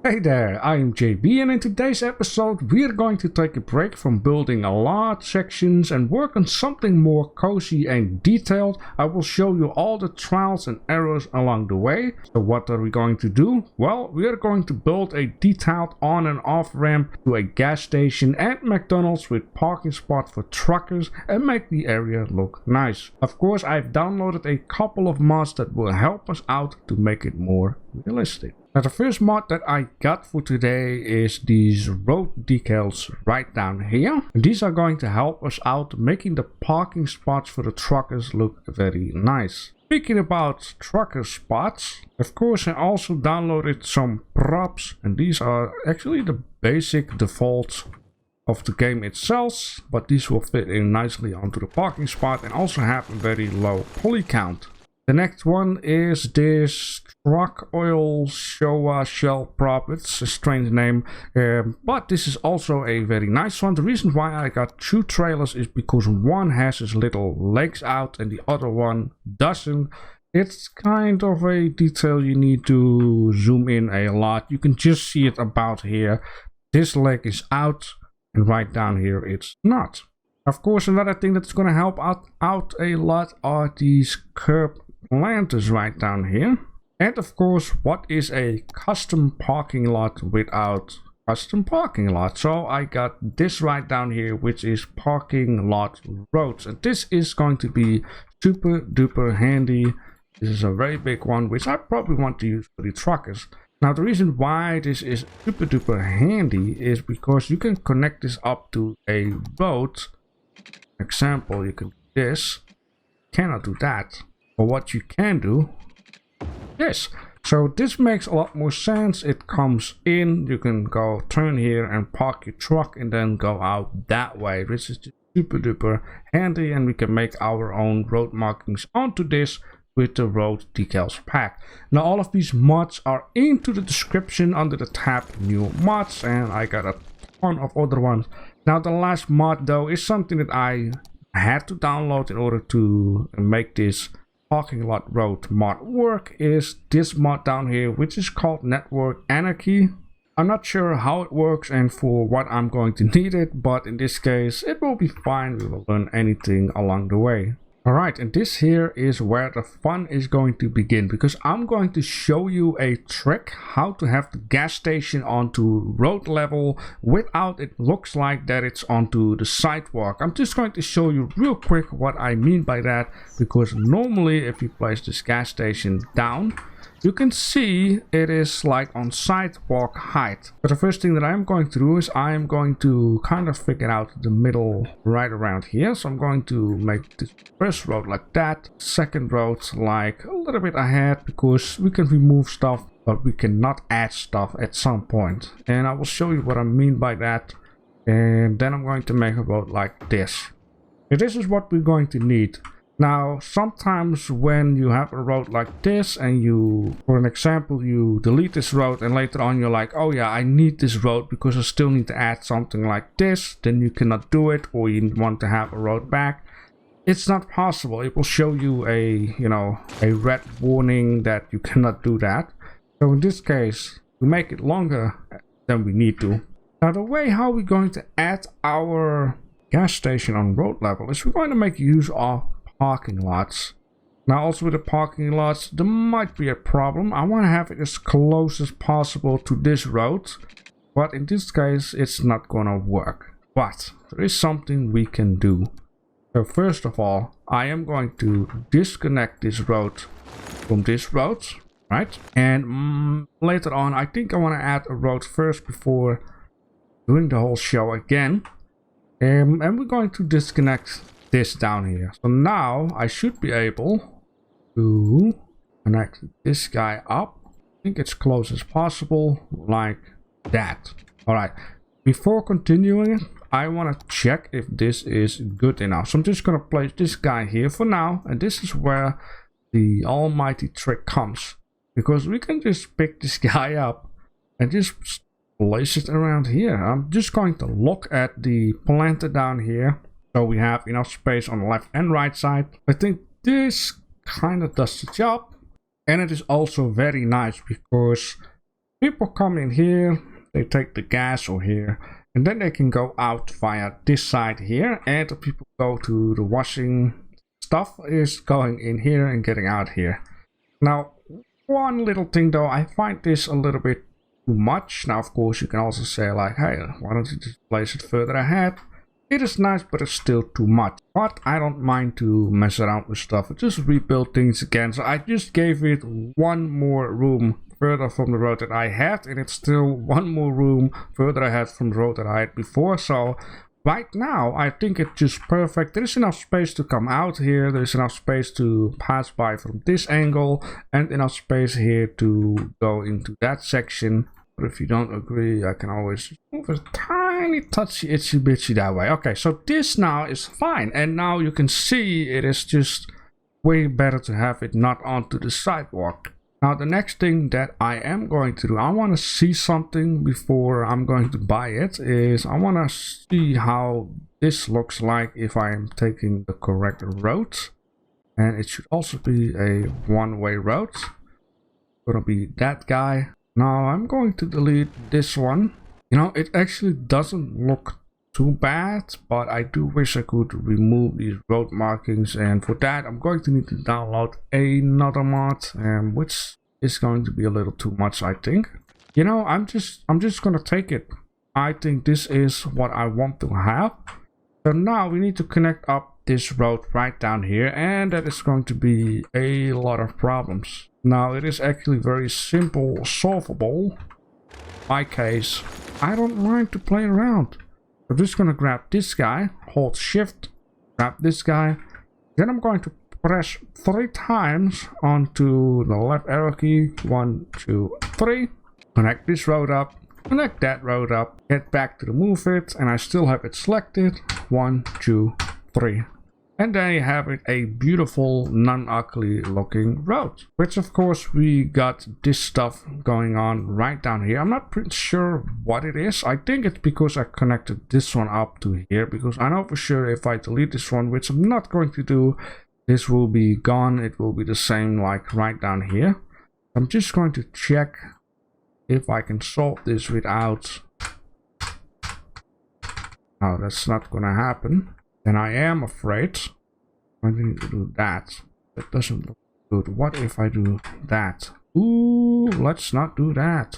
Hey there, I'm JB, and in today's episode we're going to take a break from building a large sections and work on something more cozy and detailed. I will show you all the trials and errors along the way. So what are we going to do? Well, we are going to build a detailed on and off ramp to a gas station and McDonald's with parking spot for truckers and make the area look nice. Of course, I've downloaded a couple of mods that will help us out to make it more realistic. Now the first mod that I got for today is these road decals right down here. And these are going to help us out making the parking spots for the truckers look very nice. Speaking about trucker spots, of course I also downloaded some props, and these are actually the basic defaults of the game itself, but these will fit in nicely onto the parking spot and also have a very low poly count. The next one is this truck oil Showa shell prop. It's a strange name, but this is also a very nice one. The reason why I got two trailers is because one has his little legs out and the other one doesn't. It's kind of a detail you need to zoom in a lot. You can just see it about here. This leg is out and right down here it's not. Of course, another thing that's going to help out a lot are these curb planters right down here. And of course, what is a custom parking lot without custom parking lot? So I got this right down here, which is parking lot roads, and this is going to be super duper handy. This is a very big one, which I probably want to use for the truckers. Now the reason why this is super duper handy is because you can connect this up to a road. Example, you can do this. Cannot do that. But what you can do, this. So this makes a lot more sense. It comes in, you can go turn here and park your truck and then go out that way, which is just super duper handy, and we can make our own road markings onto this with the road decals pack. Now all of these mods are into the description under the tab new mods, and I got a ton of other ones. Now the last mod though is something that I had to download in order to make this parking lot road mod work, is this mod down here, which is called Network Anarchy. I'm not sure how it works and for what I'm going to need it, but in this case it will be fine. We will learn anything along the way. Alright, and this here is where the fun is going to begin, because I'm going to show you a trick how to have the gas station onto road level without it looks like that it's onto the sidewalk. I'm just going to show you real quick what I mean by that, because normally if you place this gas station down, you can see it is like on sidewalk height. But the first thing that I'm going to do is I'm going to kind of figure out the middle right around here. So I'm going to make this first road like that, second road like a little bit ahead, because we can remove stuff but we cannot add stuff at some point. And I will show you what I mean by that. And then I'm going to make a road like this. And this is what we're going to need. Now, sometimes when you have a road like this and you, for an example, you delete this road and later on you're like, oh yeah, I need this road because I still need to add something like this, then you cannot do it, or you want to have a road back. It's not possible. It will show you a red warning that you cannot do that. So in this case, we make it longer than we need to. Now, the way how we're going to add our gas station on road level is we're going to make use of parking lots. Now also with the parking lots there might be a problem. I want to have it as close as possible to this road, but in this case it's not gonna work. But there is something we can do. So first of all, I am going to disconnect this road from this road, right? And later on I think I want to add a road first before doing the whole show again. And we're going to disconnect this down here. So now I should be able to connect this guy up. I think it's close as possible, like that. All right, before continuing, I want to check if this is good enough. So I'm just going to place this guy here for now, and this is where the almighty trick comes, because we can just pick this guy up and just place it around here. I'm just going to look at the planter down here. So we have enough space on the left and right side. I think this kind of does the job. And it is also very nice because People come in here, they take the gas or here, and then they can go out via this side here, and the people go to the washing stuff is going in here and getting out here. Now, one little thing though, I find this a little bit too much. Now, of course, you can also say like, hey, why don't you just place it further ahead? It is nice, but it's still too much. But I don't mind to mess around with stuff and just rebuild things again. So I just gave it one more room further from the road that I had, and it's still one more room further ahead from the road that I had before. So right now, I think it's just perfect. There is enough space to come out here. There's enough space to pass by from this angle, and enough space here to go into that section. But if you don't agree, I can always move a tiny touchy itsy bitsy that way. Okay, so this now is fine. And now you can see it is just way better to have it not onto the sidewalk. Now the next thing that I am going to do, I want to see something before I'm going to buy it, is I want to see how this looks like if I am taking the correct road. And it should also be a one-way road. It's gonna be that guy. Now I'm going to delete this one. You know, it actually doesn't look too bad, but I do wish I could remove these road markings, and for that I'm going to need to download another mod, which is going to be a little too much, I think. You know, I'm just gonna take it. I think this is what I want to have. So now we need to connect up this road right down here, and that is going to be a lot of problems. Now it is actually very simple solvable. My case, I don't mind to play around. I'm just gonna grab this guy, hold shift, grab this guy, then I'm going to press 3 times onto the left arrow key. 1, 2, 3. Connect this road up, connect that road up, get back to the move it, and I still have it selected. 1, 2, 3. And there you have it, a beautiful, non-ugly looking road. Which of course we got this stuff going on right down here. I'm not pretty sure what it is. I think it's because I connected this one up to here. Because I know for sure if I delete this one, which I'm not going to do, this will be gone. It will be the same like right down here. I'm just going to check if I can solve this without... No, that's not gonna happen. And I am afraid I need to do that. That doesn't look good. What if I do that? Ooh, let's not do that.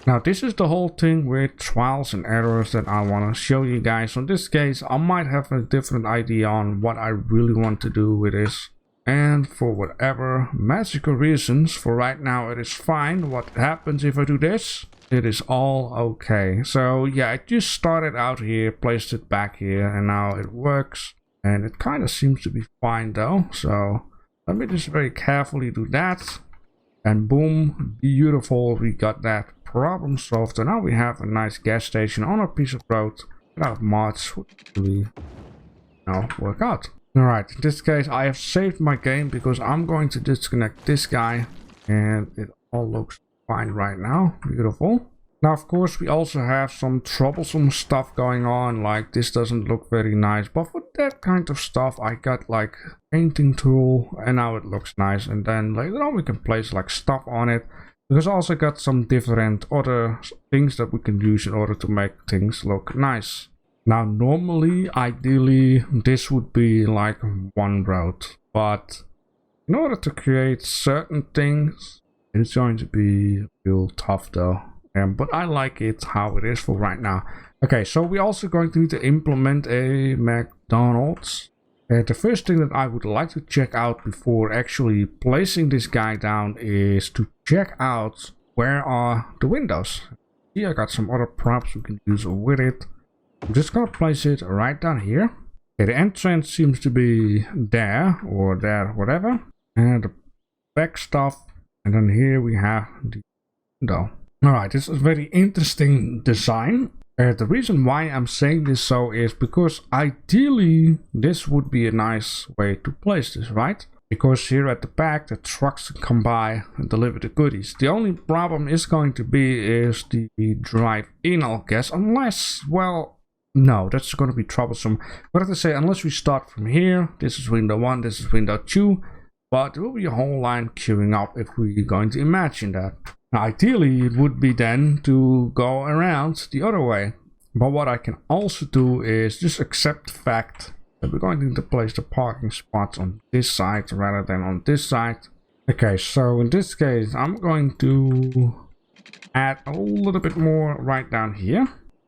Now this is the whole thing with trials and errors that I want to show you guys. In this case, I might have a different idea on what I really want to do with this. And for whatever magical reasons, for right now it is fine. What happens if I do this? It is all okay. So yeah, I just started out here, placed it back here, and now it works. And it kind of seems to be fine though. So let me just very carefully do that. And boom, beautiful, we got that problem solved. And now we have a nice gas station on a piece of road without mods would really work out. Alright, in this case I have saved my game because I'm going to disconnect this guy. And it all looks fine right now. Beautiful. Now of course we also have some troublesome stuff going on, like this doesn't look very nice, but for that kind of stuff I got like painting tool and now it looks nice, and then later on we can place like stuff on it, because I also got some different other things that we can use in order to make things look nice. Now normally, ideally, this would be like one road, but in order to create certain things, it's going to be real tough though. But I like it how it is for right now. Okay, so we're also going to need to implement a McDonald's. The first thing that I would like to check out before actually placing this guy down is to check out where are the windows. Here I got some other props we can use with it. I'm just gonna place it right down here. Okay, the entrance seems to be there or there, whatever. And the back stuff. And then here we have the window. Alright, this is a very interesting design. The reason why I'm saying this so is because ideally this would be a nice way to place this, right? Because here at the back the trucks can come by and deliver the goodies. The only problem is going to be is the drive-in, I'll guess, unless, well, no, that's going to be troublesome. But as I say, unless we start from here, this is window 1, this is window 2, but there will be a whole line queuing up if we're going to imagine that. Now, ideally, it would be then to go around the other way. But what I can also do is just accept the fact that we're going to need to place the parking spots on this side rather than on this side. Okay, so in this case, I'm going to add a little bit more right down here.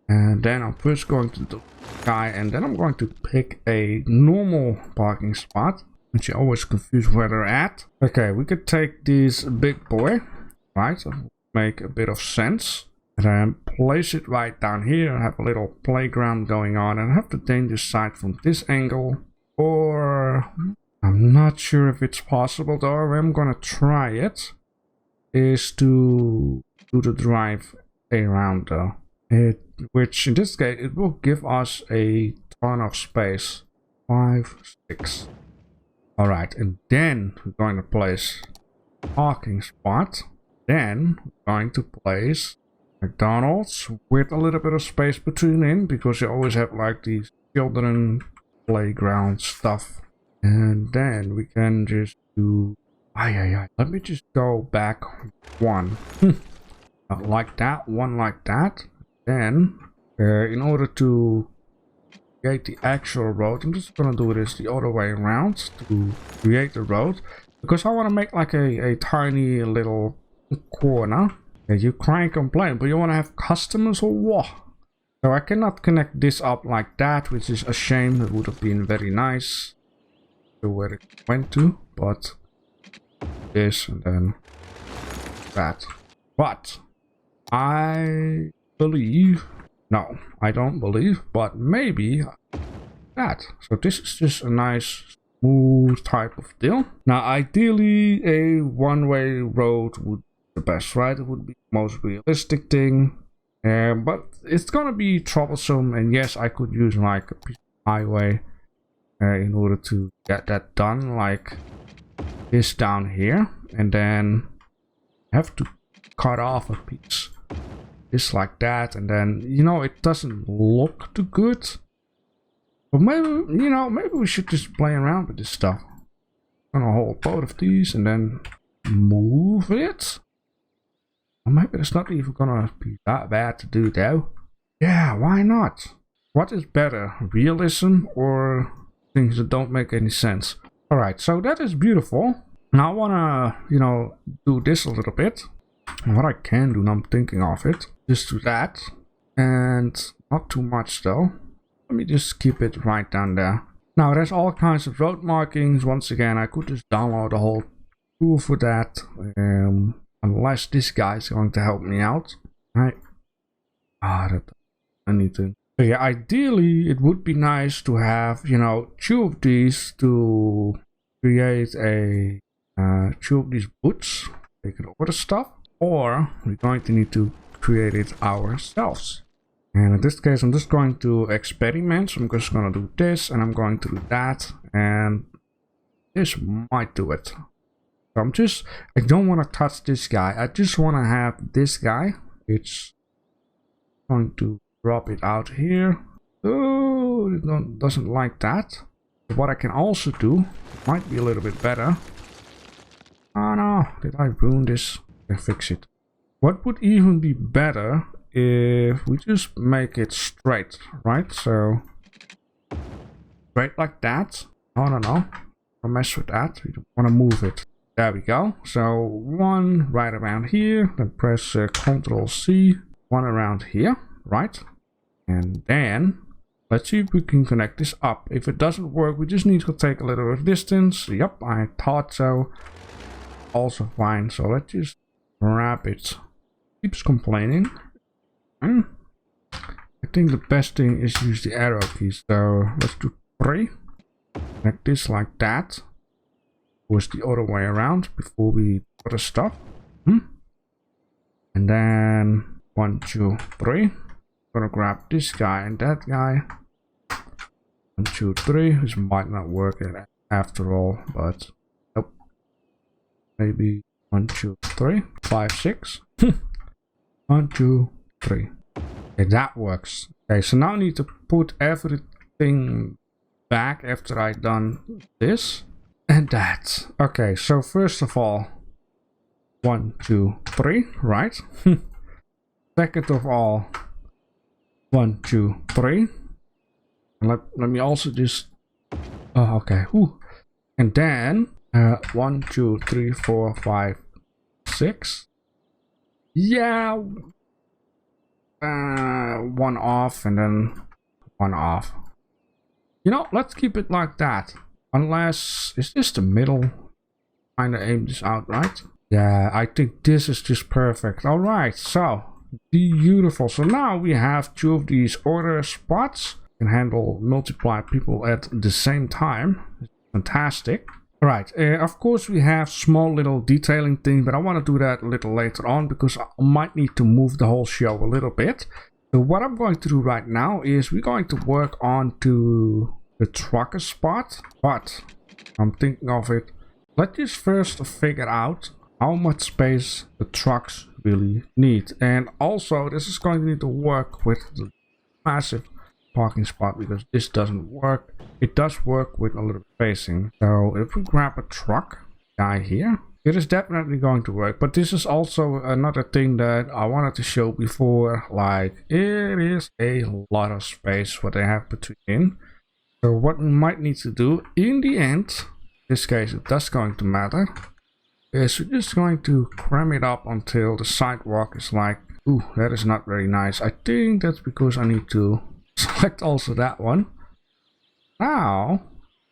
And then I'm first going to do guy, and then I'm going to pick a normal parking spot, which you always confuse where they're at. Okay, we could take this big boy, right? So make a bit of sense. And then place it right down here. Have a little playground going on, and have the danger side from this angle. Or I'm not sure if it's possible though. I'm gonna try it. Is to do the drive around though. Which in this case it will give us a ton of space. 5, 6. Alright, and then we're going to place parking spot. Then we're going to place McDonald's with a little bit of space between in, because you always have like these children playground stuff. And then we can just do let me just go back one. Like that, one like that. Then in order to create the actual road, I'm just gonna do this the other way around to create the road, because I want to make like a tiny little corner. Yeah, you cry and complain, but you want to have customers or what? So I cannot connect this up like that, which is a shame. It would have been very nice to where it went to, but this and then that. But I believe, no, I don't believe, but maybe that. So this is just a nice smooth type of deal. Now ideally a one-way road would be the best, right? It would be the most realistic thing, but it's gonna be troublesome, and yes, I could use like a piece of highway in order to get that done, like this down here, and then have to cut off a piece just like that, and then, you know, it doesn't look too good. But maybe, you know, maybe we should just play around with this stuff. I'm gonna hold both of these and then move it. Or maybe it's not even gonna be that bad to do though. Yeah, why not? What is better, realism or things that don't make any sense? Alright, so that is beautiful. Now I wanna, you know, do this a little bit. And what I can do, now I'm thinking of it, just do that. And not too much though. Let me just keep it right down there. Now there's all kinds of road markings. Once again, I could just download a whole tool for that. Unless this guy is going to help me out. Right? That anything. So yeah, ideally it would be nice to have, you know, 2 of these to create a 2 of these boots. Take it over the stuff. Or we're going to need to create it ourselves. And in this case, I'm just going to experiment. So I'm just going to do this, and I'm going to do that, and this might do it. So I don't want to touch this guy. I just want to have this guy. It's going to drop it out here. Oh, it doesn't like that. But what I can also do might be a little bit better. Oh no, did I ruin this? I fix it. What would even be better if we just make it straight, right? So straight like that. No, don't mess with that. We don't want to move it. There we go. So one right around here. Then press Ctrl C. One around here, right? And then let's see if we can connect this up. If it doesn't work, we just need to take a little bit of distance. Yep, I thought so. Also fine. So let's just grab it. Keeps complaining. I think the best thing is to use the arrow keys. So let's do 3. Connect this like that. Was the other way around before we put the stuff. And then 1, 2, 3. Gonna grab this guy and that guy. 1, 2, 3. This might not work after all, but nope. Maybe 1, 2, 3, 5, 6. 1, 2, 3. Okay, that works. Okay, so now I need to put everything back after I've done this and that. Okay, so first of all, 1, 2, 3, right? Second of all, 1, 2, 3. And let me also just, oh, okay. Ooh. And then 1, 2, 3, 4, 5, 6. Yeah, one off and then one off. You know, let's keep it like that. Unless, is this the middle? Kind of aim this out, right? Yeah, I think this is just perfect. All right, so beautiful. So now we have 2 of these order spots. Can handle multiply people at the same time. Fantastic. Right, of course we have small little detailing things, but I want to do that a little later on because I might need to move the whole show a little bit. So what I'm going to do right now is we're going to work on to the trucker spot, but I'm thinking of it. Let's just first figure out how much space the trucks really need. And also this is going to need to work with the massive parking spot because this doesn't work. It does work with a little spacing. So if we grab a truck guy here, it is definitely going to work. But this is also another thing that I wanted to show before. Like, it is a lot of space what they have between. So what we might need to do in the end, in this case it does going to matter, is we're just going to cram it up until the sidewalk is like, ooh, that is not very nice. I think that's because I need to select also that one. Now,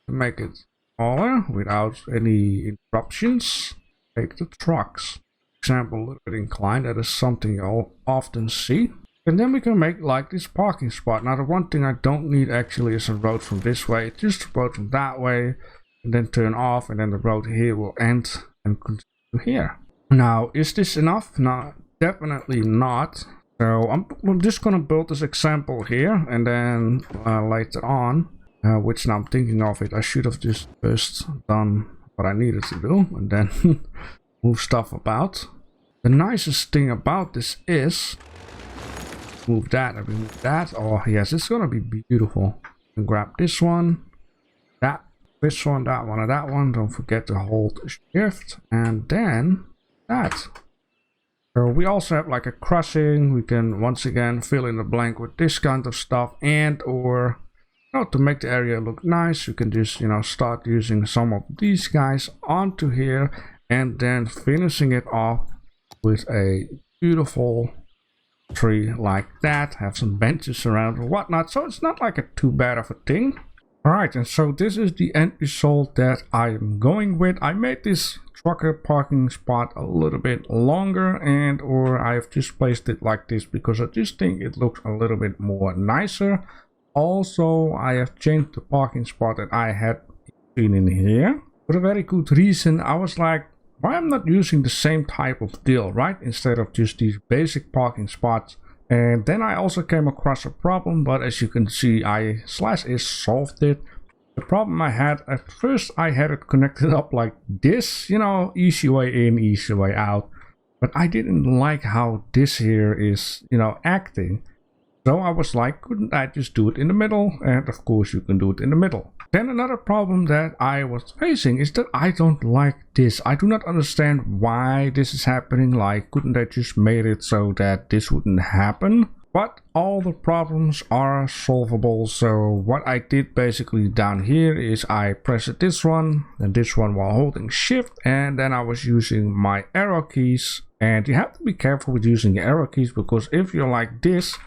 to make it smaller without any interruptions, take the trucks. For example, a little bit inclined, that is something you'll often see. And then we can make like this parking spot. Now the one thing I don't need actually is a road from this way. It's just a road from that way, and then turn off, and then the road here will end and continue here. Now, is this enough? No, definitely not. So I'm just gonna build this example here, and then later on, which now I'm thinking of it, I should have just first done what I needed to do, and then move stuff about. The nicest thing about this is, move that, and remove that. Oh yes, it's gonna be beautiful. And grab this one, this one, that one, and that one. Don't forget to hold shift, and then that. So we also have like a crossing. We can once again fill in the blank with this kind of stuff, and or to make the area look nice, you can just start using some of these guys onto here, and then finishing it off with a beautiful tree like that. Have some benches around or whatnot, so it's not like a too bad of a thing. Alright, and so this is the end result that I am going with. I made this trucker parking spot a little bit longer, and or I've just placed it like this because I just think it looks a little bit more nicer. Also, I have changed the parking spot that I had in here for a very good reason. I was like, why I'm not using the same type of deal, right? Instead of just these basic parking spots. And then I also came across a problem, but as you can see, I/is solved it. The problem I had at first, I had it connected up like this, easy way in, easy way out. But I didn't like how this here is, acting. So I was like, couldn't I just do it in the middle? And of course you can do it in the middle. Then another problem that I was facing is that I don't like this. I do not understand why this is happening. Like, couldn't I just made it so that this wouldn't happen? But all the problems are solvable. So what I did basically down here is I pressed this one and this one while holding shift, and then I was using my arrow keys. And you have to be careful with using your arrow keys, because if you're like this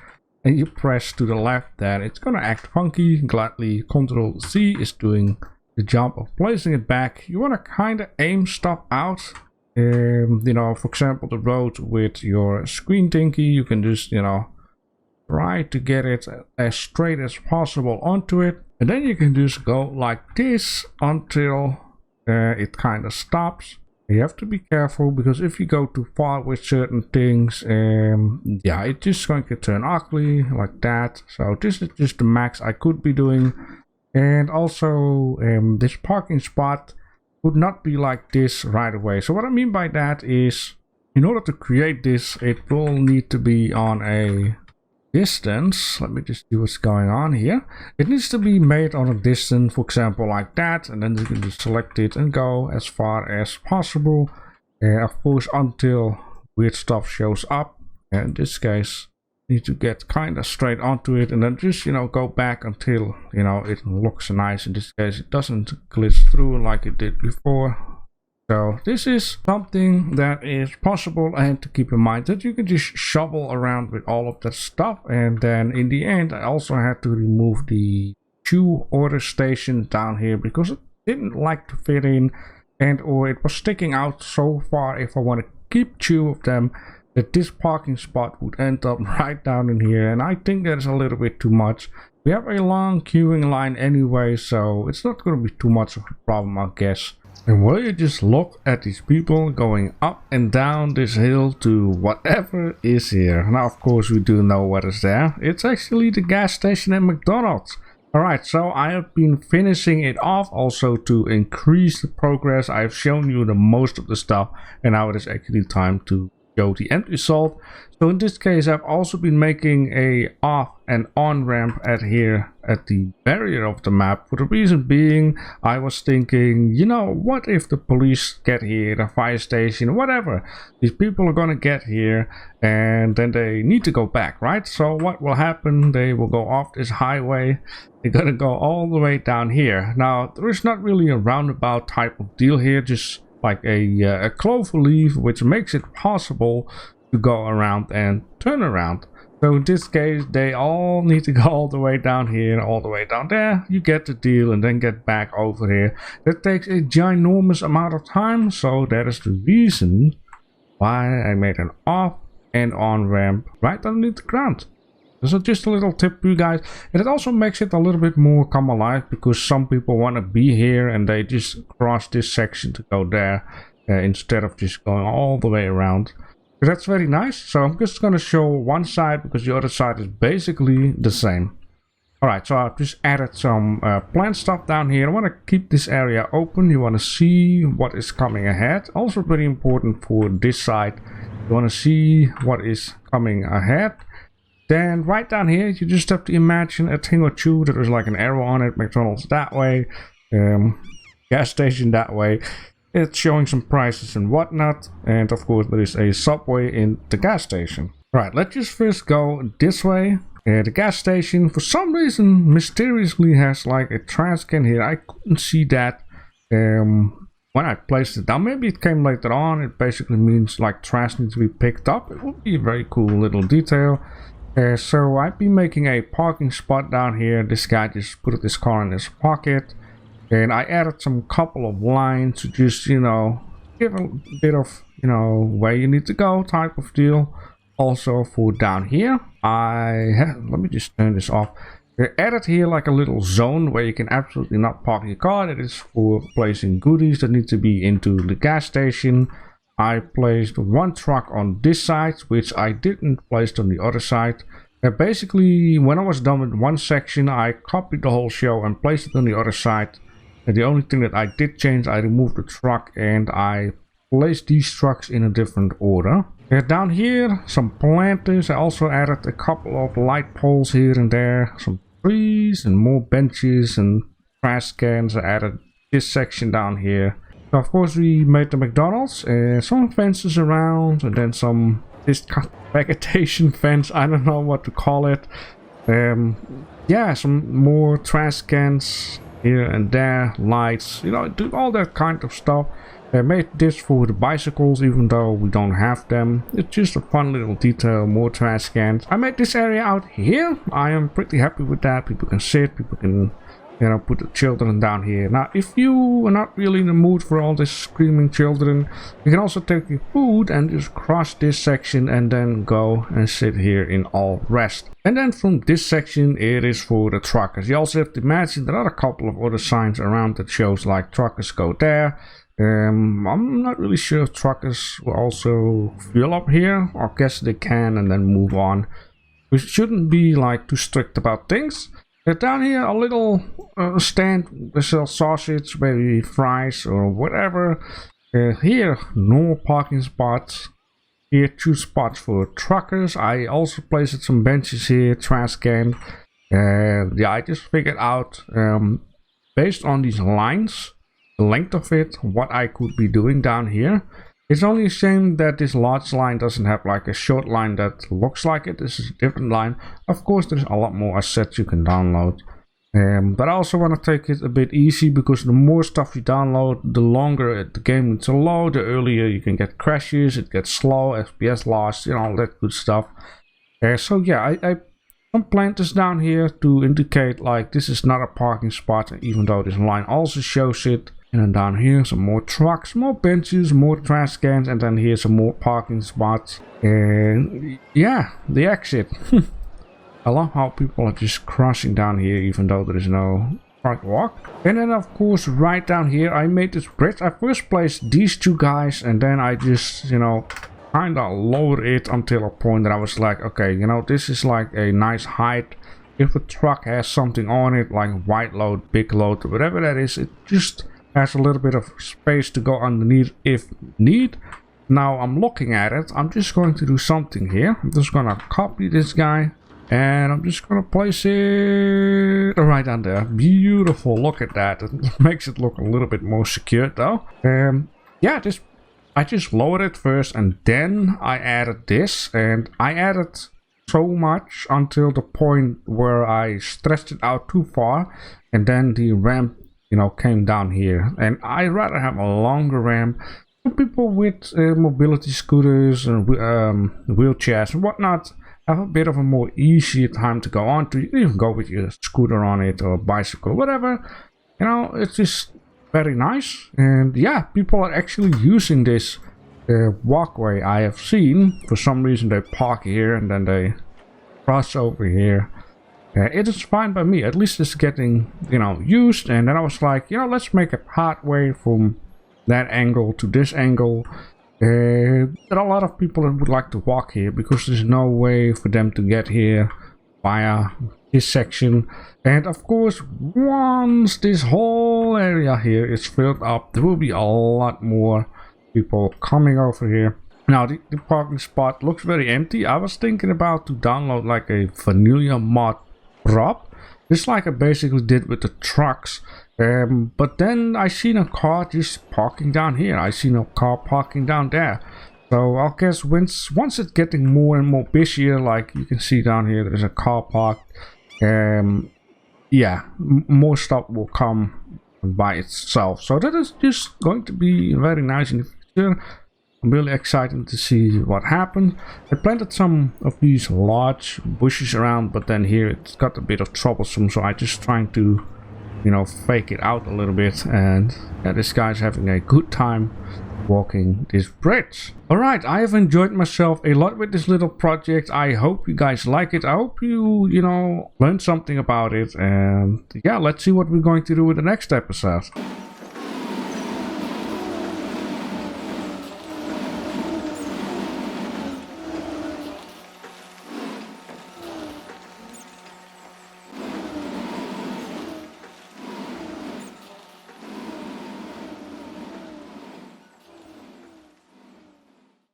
and you press to the left, then it's gonna act funky. Gladly Control C is doing the job of placing it back. You wanna kind of aim stuff out. For example, the road with your screen thingy, you can just try to get it as straight as possible onto it, and then you can just go like this until it kind of stops. You have to be careful, because if you go too far with certain things, it's just going to turn ugly like that. So this is just the max I could be doing. And also this parking spot would not be like this right away. So what I mean by that is, in order to create this, it will need to be on a distance. Let me just see what's going on here. It needs to be made on a distance, for example like that, and then you can just select it and go as far as possible. Of course, until weird stuff shows up. In this case, need to get kind of straight onto it, and then just, you know, go back until, you know, it looks nice. In this case, it doesn't glitch through like it did before. So this is something that is possible, and to keep in mind that you can just shovel around with all of that stuff. And then in the end, I also had to remove the shoe order station down here because it didn't like to fit in, and or it was sticking out so far if I want to keep 2 of them, that this parking spot would end up right down in here, and I think that is a little bit too much. We have a long queuing line anyway, so it's not going to be too much of a problem, I guess. And will you just look at these people going up and down this hill to whatever is here. Now, of course, we do know what is there. It's actually the gas station at McDonald's. Alright, so I have been finishing it off also to increase the progress. I've shown you the most of the stuff, and now it is actually time to show the end result. So in this case, I've also been making a off and on ramp at here at the barrier of the map, for the reason being I was thinking, you know, what if the police get here, the fire station, whatever, these people are gonna get here and then they need to go back, right? So what will happen, they will go off this highway, they're gonna go all the way down here. Now there is not really a roundabout type of deal here, just like a clover leaf, which makes it possible to go around and turn around. So in this case, they all need to go all the way down here, all the way down there. You get the deal, and then get back over here. That takes a ginormous amount of time, so that is the reason why I made an off and on ramp right underneath the ground. So just a little tip for you guys, and it also makes it a little bit more come alive, because some people want to be here and they just cross this section to go there instead of just going all the way around. So that's very nice. So I'm just going to show one side because the other side is basically the same. Alright, so I've just added some plant stuff down here. I want to keep this area open. You want to see what is coming ahead. Also very important for this side. You want to see what is coming ahead. Then right down here, you just have to imagine a thing or two. There is like an arrow on it. McDonald's that way. Gas station that way. It's showing some prices and whatnot. And of course, there is a subway in the gas station. Right, let's just first go this way. The gas station, for some reason, mysteriously has like a trash can here. I couldn't see that when I placed it down. Maybe it came later on. It basically means like trash needs to be picked up. It would be a very cool little detail. So I've been making a parking spot down here. This guy just put this car in his pocket. And I added some couple of lines to just, you know, give a bit of, you know, where you need to go type of deal. Also for down here, let me just turn this off. I added here like a little zone where you can absolutely not park your car. That is for placing goodies that need to be into the gas station. I placed one truck on this side, which I didn't place on the other side. Basically, when I was done with one section, I copied the whole show and placed it on the other side. And the only thing that I did change, I removed the truck and I placed these trucks in a different order. Down here, some planters. I also added a couple of light poles here and there, some trees and more benches and trash cans. I added this section down here. So of course we made the McDonald's, some fences around, and then this vegetation fence, I don't know what to call it. Yeah, some more trash cans here and there, lights, you know, do all that kind of stuff. I made this for the bicycles, even though we don't have them. It's just a fun little detail, more trash cans. I made this area out here. I am pretty happy with that. People can sit, people can, you know, put the children down here. Now, if you are not really in the mood for all this screaming children, you can also take your food and just cross this section and then go and sit here in all rest. And then from this section, it is for the truckers. You also have to imagine there are a couple of other signs around that shows like truckers go there. I'm not really sure if truckers will also fill up here. I guess they can and then move on. We shouldn't be like too strict about things. Down here, a little stand. They sell sausage, maybe fries or whatever. Here, normal parking spots. Here, 2 spots for truckers. I also placed some benches here, trash can. Yeah, I just figured out, based on these lines, the length of it, what I could be doing down here. It's only a shame that this large line doesn't have like a short line that looks like it. This is a different line. Of course, there's a lot more assets you can download. But I also want to take it a bit easy, because the more stuff you download, the longer the game needs to load, the earlier you can get crashes, it gets slow, FPS lost, you know, all that good stuff. So yeah, I plant this down here to indicate like this is not a parking spot, even though this line also shows it. And then down here, some more trucks, more benches, more trash cans, and then here's some more parking spots. And yeah, the exit. I love how people are just crossing down here, even though there is no sidewalk. And then of course, right down here, I made this bridge. I first placed these two guys, and then I just, you know, kind of lowered it until a point that I was like, okay, you know, this is like a nice height. If a truck has something on it, like white load, big load, whatever that is, it just has a little bit of space to go underneath if need. Now I'm looking at it, I'm just going to do something here. I'm just gonna copy this guy, and I'm just gonna place it right down there. Beautiful, look at that. It makes it look a little bit more secure though. Yeah, I just lowered it first, and then I added this, and I added so much until the point where I stretched it out too far, and then the ramp, you know, came down here. And I rather have a longer ramp. People with mobility scooters and wheelchairs and whatnot have a bit of a more easier time to go on to. You can go with your scooter on it or bicycle, whatever. You know, it's just very nice. And yeah, people are actually using this walkway. I have seen, for some reason, they park here and then they cross over here. It is fine by me. At least it's getting, you know, used. And then I was like, you know, let's make a pathway from that angle to this angle. There are a lot of people that would like to walk here, because there's no way for them to get here via this section. And of course, once this whole area here is filled up, there will be a lot more people coming over here. Now the parking spot looks very empty. I was thinking about to download like a vanilla mod prop, just like I basically did with the trucks. But then I seen a car just parking down here. I seen a car parking down there. So I guess once it's getting more and more busier, like you can see down here, there's a car parked. Yeah, more stuff will come by itself. So that is just going to be very nice in the future. I'm really excited to see what happens. I planted some of these large bushes around, but then here it's got a bit of troublesome, so I just trying to, you know, fake it out a little bit. And yeah, this guy's having a good time walking this bridge. Alright, I have enjoyed myself a lot with this little project. I hope you guys like it. I hope you know, learned something about it. And yeah, let's see what we're going to do with the next episode.